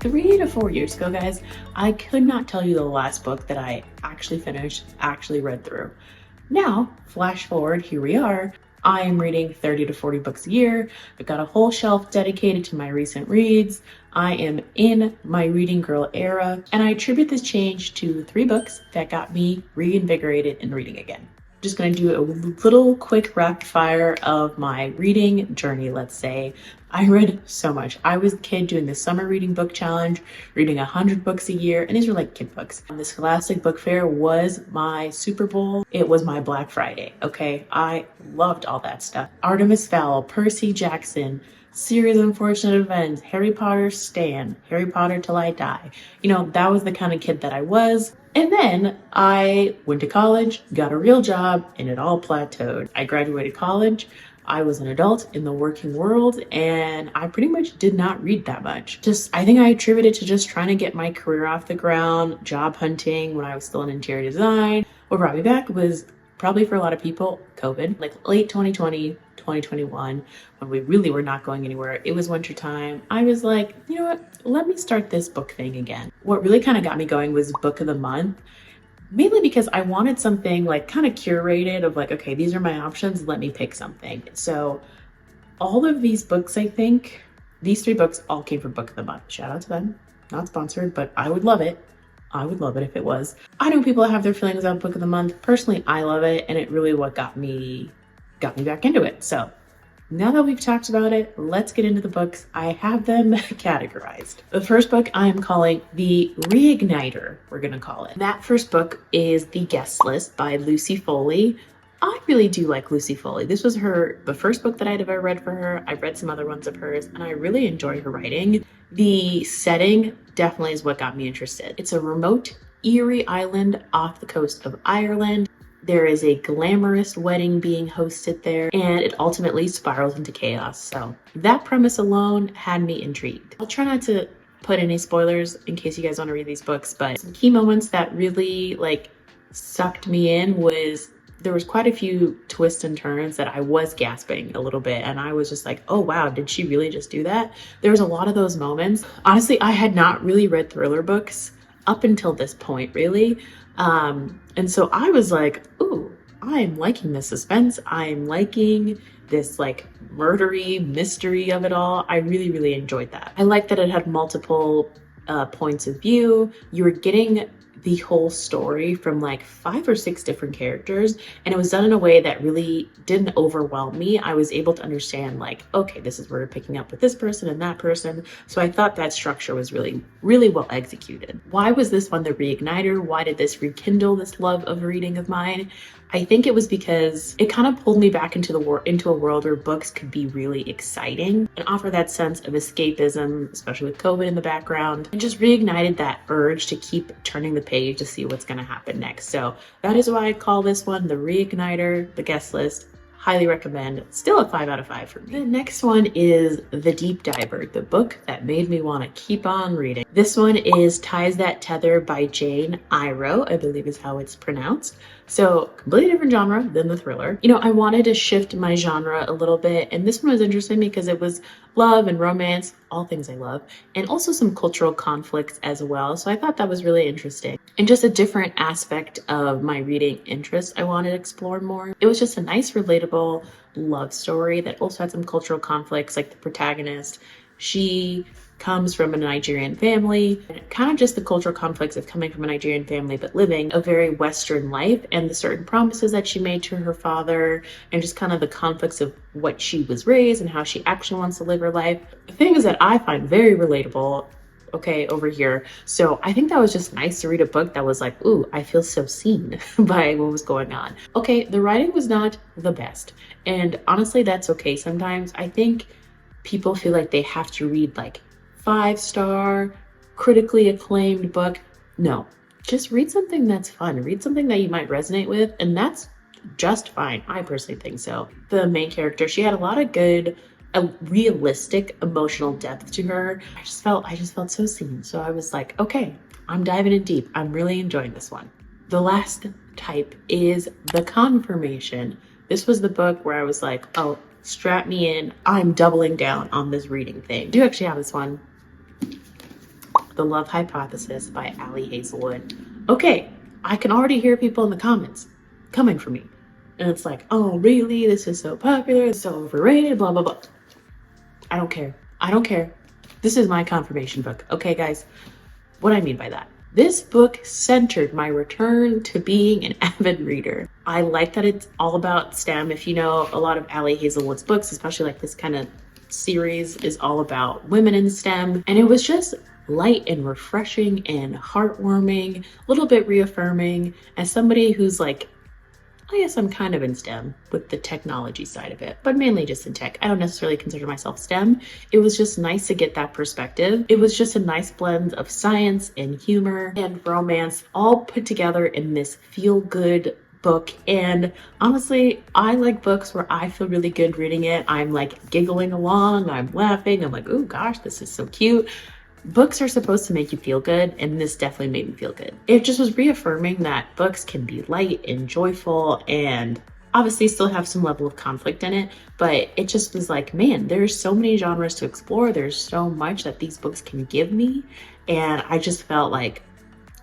3 to 4 years ago, guys, I could not tell you the last book that I actually finished, actually read through. Now, flash forward, here we are. I am reading 30 to 40 books a year. I've got a whole shelf dedicated to my recent reads. I am in my reading girl era, and I attribute this change to 3 books that got me reinvigorated in reading again. Just going to do a little quick rapid fire of my reading journey, let's say. I read so much. I was a kid doing the summer reading book challenge, reading 100 books a year, and these were like kid books. And the Scholastic Book Fair was my Super Bowl. It was my Black Friday, okay? I loved all that stuff. Artemis Fowl, Percy Jackson, Series of Unfortunate Events, Harry Potter Stan, Harry Potter Till I Die. You know, that was the kind of kid that I was. And then I went to college, got a real job, and it all plateaued. I graduated college. I was an adult in the working world, and I pretty much did not read that much. I think I attribute it to just trying to get my career off the ground, job hunting when I was still in interior design. What brought me back was probably for a lot of people, COVID, like late 2020, 2021, when we really were not going anywhere. It was winter time. I was like, you know what? Let me start this book thing again. What really kind of got me going was book of the month, mainly because I wanted something like kind of curated of like, okay, these are my options. Let me pick something. So all of these books, I think, these 3 books all came from book of the month. Shout out to them. Not sponsored, but I would love it. I would love it if it was. I know people have their feelings about book of the month. Personally, I love it, and it really what got me back into it. So now that we've talked about it, let's get into the books. I have them categorized. The first book I am calling the Reigniter, we're gonna call it. That first book is The Guest List by Lucy Foley. I really do like Lucy Foley. This was the first book that I'd ever read for her. I've read some other ones of hers, and I really enjoy her writing. The setting definitely is what got me interested. It's a remote, eerie island off the coast of Ireland. There is a glamorous wedding being hosted there, and it ultimately spirals into chaos. So that premise alone had me intrigued. I'll try not to put any spoilers in case you guys want to read these books, but some key moments that really sucked me in was there was quite a few twists and turns that I was gasping a little bit, and I was just like, oh wow, did she really just do that? There was a lot of those moments. Honestly, I had not really read thriller books up until this point, really. And so I was like, ooh, I'm liking the suspense. I'm liking this murdery mystery of it all. I really, really enjoyed that. I liked that it had multiple points of view. You were getting the whole story from 5 or 6 different characters, and it was done in a way that really didn't overwhelm me. I was able to understand okay, this is where we're picking up with this person and that person. So I thought that structure was really, really well executed. Why was this one the reigniter? Why did this rekindle this love of reading of mine? I think it was because it kind of pulled me back into a world where books could be really exciting and offer that sense of escapism, especially with COVID in the background, and just reignited that urge to keep turning the page to see what's going to happen next. So that is why I call this one the Reigniter, the Guest List. Highly recommend. Still a 5 out of 5 for me. The next one is The Deep Diver, the book that made me want to keep on reading. This one is Ties That Tether by Jane Iroh, I believe is how it's pronounced. So completely different genre than the thriller. You know, I wanted to shift my genre a little bit, and this one was interesting because it was love and romance, all things I love, and also some cultural conflicts as well. So I thought that was really interesting. And just a different aspect of my reading interest I wanted to explore more. It was just a nice, relatable love story that also had some cultural conflicts, like the protagonist. She comes from a Nigerian family, and kind of just the cultural conflicts of coming from a Nigerian family but living a very Western life, and the certain promises that she made to her father, and just kind of the conflicts of what she was raised and how she actually wants to live her life. The thing is that I find very relatable over here. So I think that was just nice to read a book that was like, ooh, I feel so seen by what was going on. Okay, the writing was not the best, and honestly that's okay. Sometimes I think people feel like they have to read 5-star, critically acclaimed book. No, just read something that's fun. Read something that you might resonate with, and that's just fine. I personally think so. The main character, she had a lot of good, a realistic emotional depth to her. I just felt so seen. So I was like, okay, I'm diving in deep. I'm really enjoying this one. The last type is The Confirmation. This was the book where I was like, oh, strap me in. I'm doubling down on this reading thing. I do actually have this one. The Love Hypothesis by Ali Hazelwood. Okay, I can already hear people in the comments coming for me. And it's like, oh, really? This is so popular, it's so overrated, blah, blah, blah. I don't care. I don't care. This is my confirmation book. Okay, guys, what I mean by that. This book centered my return to being an avid reader. I like that it's all about STEM. If you know a lot of Ali Hazelwood's books, especially like this kind of series is all about women in STEM. And it was just light and refreshing and heartwarming, a little bit reaffirming. As somebody who's like, I guess I'm kind of in STEM with the technology side of it, but mainly just in tech. I don't necessarily consider myself STEM. It was just nice to get that perspective. It was just a nice blend of science and humor and romance all put together in this feel-good book. And honestly, I like books where I feel really good reading it. I'm like giggling along, I'm laughing, I'm like, oh gosh, this is so cute. Books are supposed to make you feel good, and this definitely made me feel good. It just was reaffirming that books can be light and joyful and obviously still have some level of conflict in it, but it just was like, man, there's so many genres to explore. There's so much that these books can give me. And I just felt like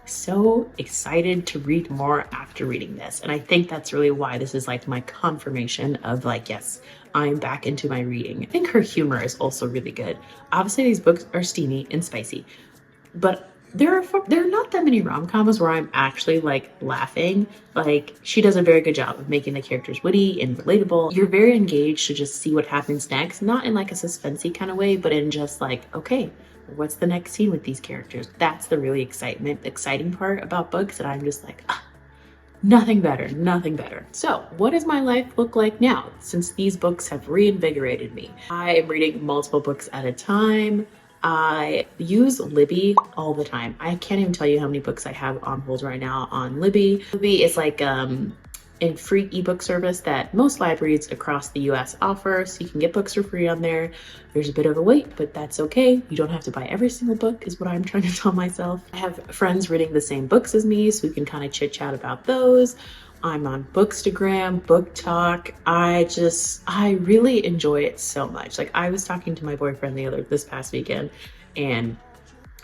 so excited to read more after reading this. And I think that's really why this is like my confirmation of like, yes, I'm back into my reading. I think her humor is also really good. Obviously these books are steamy and spicy, but there are not that many rom-coms where I'm actually like laughing. Like she does a very good job of making the characters witty and relatable. You're very engaged to just see what happens next, not in like a suspensey kind of way, but in just like, okay, what's the next scene with these characters? That's the really exciting part about books, that I'm just like, nothing better, nothing better. So what does my life look like now since these books have reinvigorated me? I am reading multiple books at a time. I use Libby all the time. I can't even tell you how many books I have on hold right now on Libby. Libby is like a free ebook service that most libraries across the US offer, so you can get books for free on there. There's a bit of a wait, but that's okay. You don't have to buy every single book is what I'm trying to tell myself. I have friends reading the same books as me, so we can kind of chit chat about those. I'm on Bookstagram, booktok. I really enjoy it so much. Like I was talking to my boyfriend this past weekend, and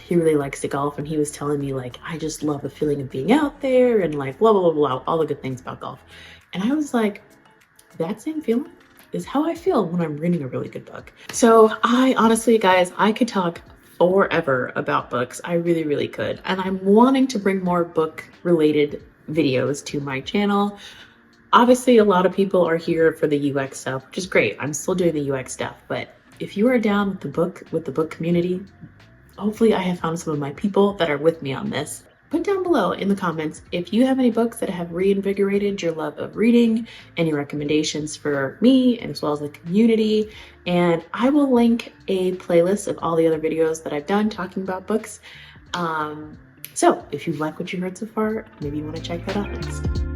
he really likes to golf, and he was telling me like, I just love the feeling of being out there and like blah, blah, blah, blah, all the good things about golf. And I was like, that same feeling is how I feel when I'm reading a really good book. So I honestly, guys, I could talk forever about books. I really, really could. And I'm wanting to bring more book related videos to my channel. Obviously, a lot of people are here for the UX stuff, which is great. I'm still doing the UX stuff, but if you are down with the book community, hopefully I have found some of my people that are with me on this. Put down below in the comments if you have any books that have reinvigorated your love of reading, any recommendations for me and as well as the community. And I will link a playlist of all the other videos that I've done talking about books. So if you like what you heard so far, maybe you want to check that out next.